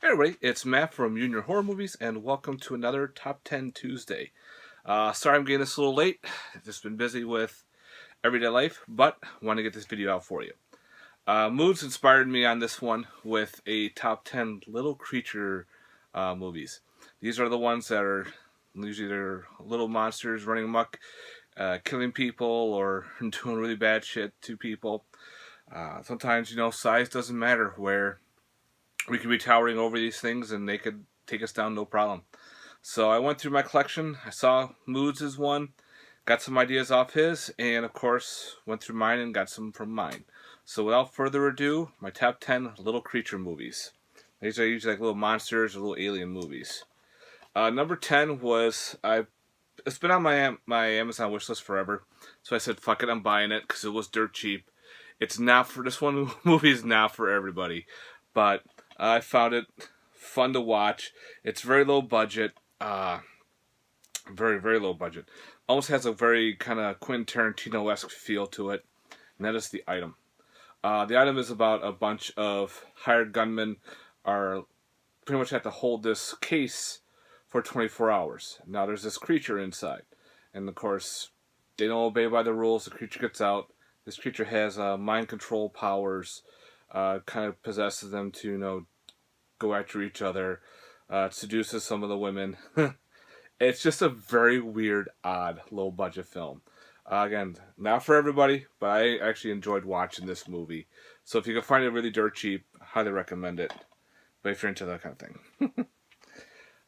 Hey everybody, it's Matt from Junior Horror Movies, and welcome to another Top 10 Tuesday. Sorry I'm getting this a little late. I've just been busy with everyday life, but I want to get this video out for you. Moods inspired me on this one with a top 10 little creature movies. These are the ones that are usually they're little monsters running amok, killing people or doing really bad shit to people. Sometimes, size doesn't matter, where we could be towering over these things and they could take us down no problem. So I went through my collection. I saw Moods is one, got some ideas off his, and of course went through mine and got some from mine. So without further ado, my top 10 little creature movies. These are usually like little monsters or little alien movies. Number 10 was, it's been on my Amazon wishlist forever, so I said fuck it, I'm buying it because it was dirt cheap. It's not for, this one movie is not for everybody, but I found it fun to watch. It's very low budget, very, very low budget. Almost has a very kind of Quentin Tarantino-esque feel to it, and that is The Item. The Item is about a bunch of hired gunmen are pretty much have to hold this case for 24 hours. Now there's this creature inside, and of course they don't obey by the rules. The creature gets out. This creature has mind control powers. Kind of possesses them to, go after each other, seduces some of the women. It's just a very weird, odd, low-budget film. Again, not for everybody, but I actually enjoyed watching this movie. So if you can find it really dirt cheap, highly recommend it. But if you're into that kind of thing.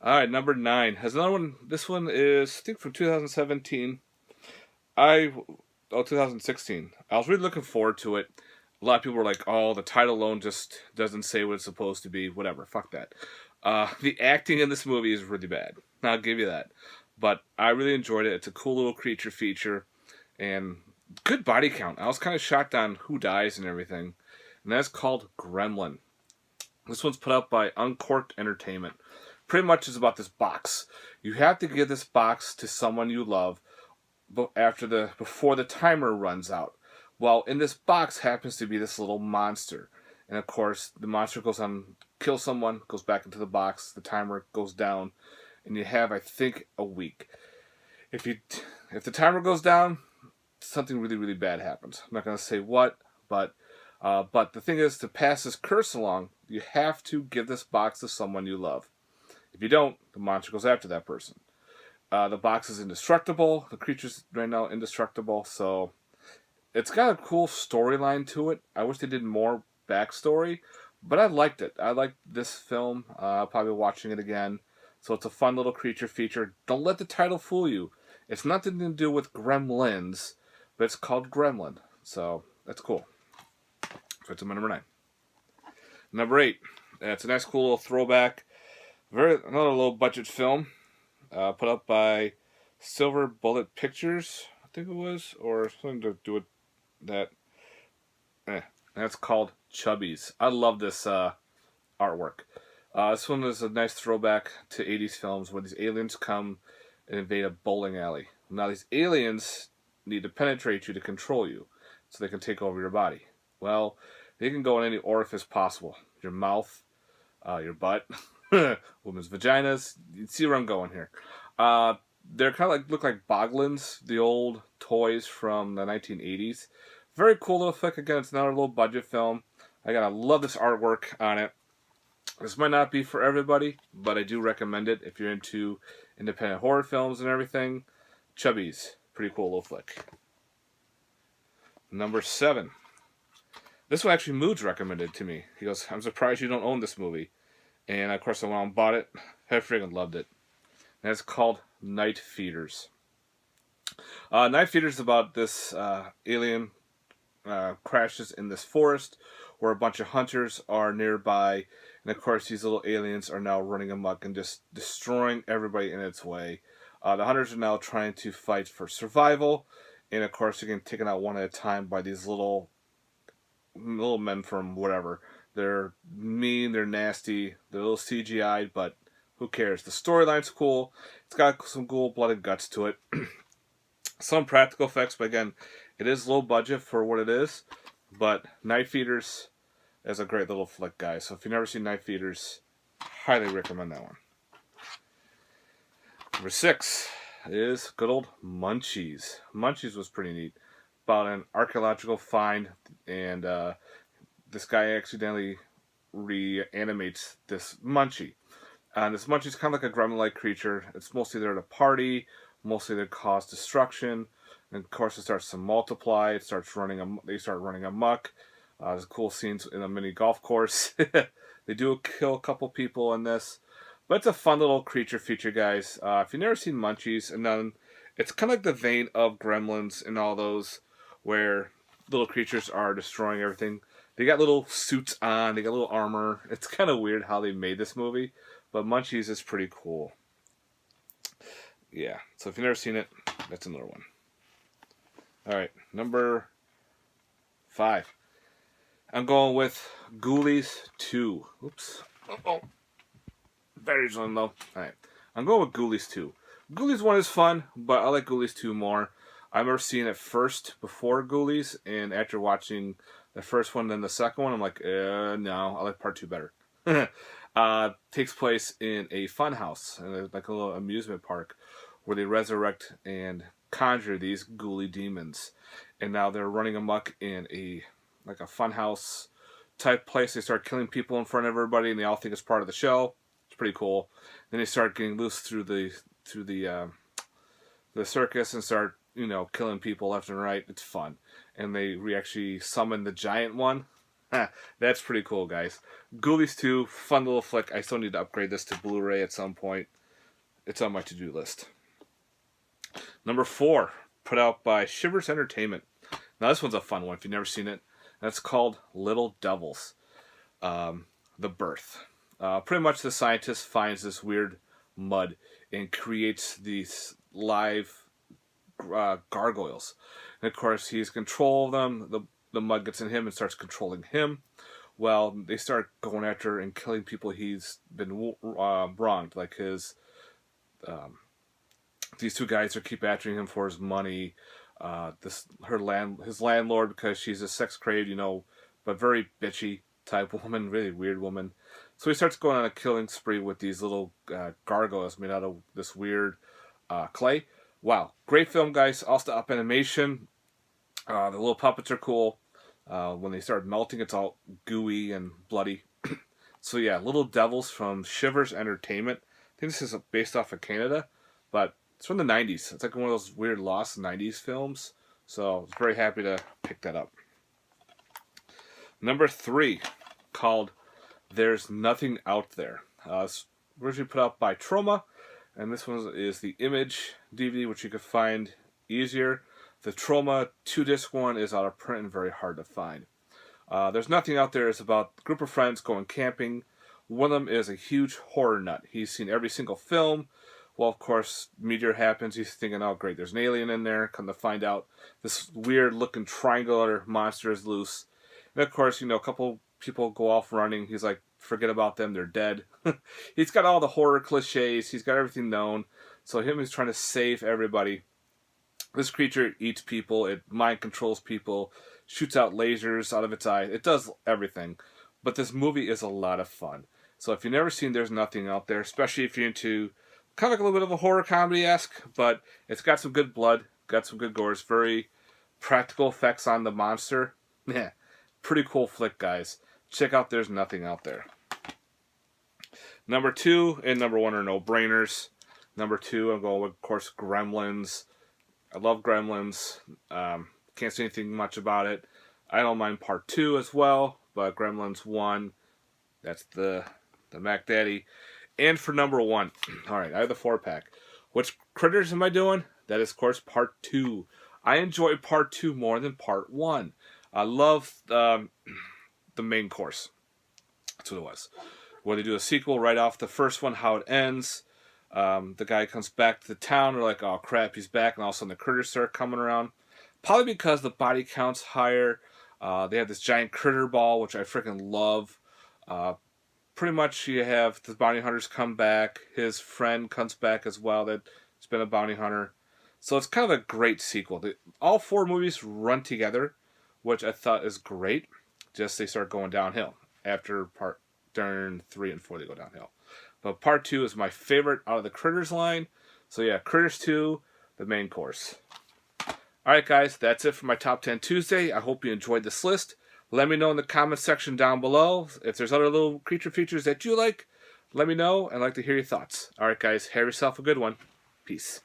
Alright, number 9 has another one. This one is, I think, from 2017. 2016. I was really looking forward to it. A lot of people were like, oh, the title alone just doesn't say what it's supposed to be. Whatever, fuck that. The acting in this movie is really bad. I'll give you that. But I really enjoyed it. It's a cool little creature feature. And good body count. I was kind of shocked on who dies and everything. And that's called Gremlin. This one's put out by Uncorked Entertainment. Pretty much is about this box. You have to give this box to someone you love before the timer runs out. Well, in this box happens to be this little monster. And of course, the monster goes on, kills someone, goes back into the box, the timer goes down, and you have, I think, a week. If the timer goes down, something really, really bad happens. I'm not going to say what, but the thing is, to pass this curse along, you have to give this box to someone you love. If you don't, the monster goes after that person. The box is indestructible. The creature's right now indestructible, so it's got a cool storyline to it. I wish they did more backstory, but I liked it. I liked this film. I'll probably be watching it again. So it's a fun little creature feature. Don't let the title fool you. It's nothing to do with Gremlins, but it's called Gremlin. So that's cool. So it's my number 9. Number 8. It's a nice cool little throwback. Another low budget film. Put up by Silver Bullet Pictures, I think it was, or something to do with that. That's called Chubbies. I love this artwork. This one is a nice throwback to 80s films where these aliens come and invade a bowling alley. Now these aliens need to penetrate you to control you, so they can take over your body. Well, they can go in any orifice possible. Your mouth, your butt, women's vaginas. You see where I'm going here. They're kind of look like Boglins, the old toys from the 1980s. Very cool little flick. Again, it's not a low budget film. I love this artwork on it. This might not be for everybody, but I do recommend it if you're into independent horror films and everything. Chubbies, pretty cool little flick. Number 7. This one actually Moods recommended to me. He goes, I'm surprised you don't own this movie. And of course I went out and bought it. I freaking loved it. And it's called Night Feeders. Night Feeders is about this alien crashes in this forest where a bunch of hunters are nearby, and of course these little aliens are now running amok and just destroying everybody in its way. The hunters are now trying to fight for survival, and of course they're getting taken out one at a time by these little men from whatever. They're mean, they're nasty, they're a little CGI'd, but who cares? The storyline's cool. It's got some cool blood and guts to it. Some practical effects, but again, it is low budget for what it is. But Night Feeders is a great little flick, guys. So if you've never seen Night Feeders, Highly recommend that one. Number 6 is good old Munchies. Munchies was pretty neat. About an archaeological find, and this guy accidentally reanimates this Munchie. And this Munchie's kind of like a gremlin-like creature. It's mostly there to party, mostly to cause destruction. And of course, it starts to multiply. It starts running. They start running amok. There's cool scenes in a mini golf course. They do kill a couple people in this, but it's a fun little creature feature, guys. If you've never seen Munchies, and then it's kind of like the vein of Gremlins and all those, where little creatures are destroying everything. They got little suits on. They got little armor. It's kind of weird how they made this movie, but Munchies is pretty cool. Yeah, so if you've never seen it, that's another one. All right, number 5. I'm going with Ghoulies 2. Oops. Uh-oh. Battery's on low. All right. I'm going with Ghoulies 2. Ghoulies 1 is fun, but I like Ghoulies 2 more. I remember seeing it first before Ghoulies, and after watching the first one, then the second one, I'm like, no, I like part 2 better. Takes place in a fun house, like a little amusement park, where they resurrect and conjure these ghoulie demons. And now they're running amok in a fun house type place. They start killing people in front of everybody, and they all think it's part of the show. It's pretty cool. Then they start getting loose through the circus and start killing people left and right. It's fun, and they actually summon the giant one. That's pretty cool, guys. Ghoulies 2, fun little flick. I still need to upgrade this to Blu-ray at some point. It's on my to-do list. Number 4, put out by Shivers Entertainment. Now this one's a fun one if you've never seen it. That's called Little Devils. The Birth. Pretty much the scientist finds this weird mud and creates these live gargoyles. And of course, he's control of them. The mud gets in him and starts controlling him. Well, they start going after and killing people he's been wronged. Like these 2 guys are keep after him for his money. His landlord, because she's a sex craved, but very bitchy type woman, really weird woman. So he starts going on a killing spree with these little gargoyles made out of this weird clay. Wow, great film, guys. All stop animation. The little puppets are cool. When they start melting, it's all gooey and bloody. So yeah, Little Devils from Shivers Entertainment. I think this is based off of Canada, but it's from the 90s. It's like one of those weird lost 90s films. So I was very happy to pick that up. Number 3, called There's Nothing Out There. It's originally put out by Troma, and this one is the Image DVD, which you can find easier. The Troma 2-disc one is out of print and very hard to find. There's Nothing Out There is about a group of friends going camping. One of them is a huge horror nut. He's seen every single film. Well, of course, meteor happens. He's thinking, oh, great, there's an alien in there. Come to find out, this weird-looking triangular monster is loose. And, of course, a couple people go off running. He's like, forget about them, they're dead. He's got all the horror cliches. He's got everything known. So he's trying to save everybody. This creature eats people. It mind controls people. Shoots out lasers out of its eye. It does everything. But this movie is a lot of fun. So if you've never seen There's Nothing Out There, especially if you're into kind of like a little bit of a horror comedy-esque, but it's got some good blood, got some good gore. It's very practical effects on the monster. Yeah, pretty cool flick, guys. Check out There's Nothing Out There. Number 2 and number 1 are no-brainers. Number 2, I'm going with, of course, Gremlins. I love Gremlins. Can't say anything much about it. I don't mind part 2 as well, but Gremlins 1, that's the Mac Daddy. And for number 1, all right, I have the 4-pack. Which critters am I doing? That is, of course, part 2. I enjoy part 2 more than part 1. I love the main course. That's what it was. Where they do a sequel right off the first one, how it ends. The guy comes back to the town. They're like, oh, crap, he's back. And all of a sudden the critters start coming around. Probably because the body count's higher. They have this giant critter ball, which I freaking love. Pretty much you have the bounty hunters come back. His friend comes back as well. That's been a bounty hunter. So it's kind of a great sequel. All 4 movies run together, which I thought is great. Just they start going downhill after part during 3 and 4 they go downhill. But part 2 is my favorite out of the Critters line. So yeah, Critters 2, the main course. Alright guys, that's it for my Top 10 Tuesday. I hope you enjoyed this list. Let me know in the comment section down below. If there's other little creature features that you like, let me know. I'd like to hear your thoughts. Alright guys, have yourself a good one. Peace.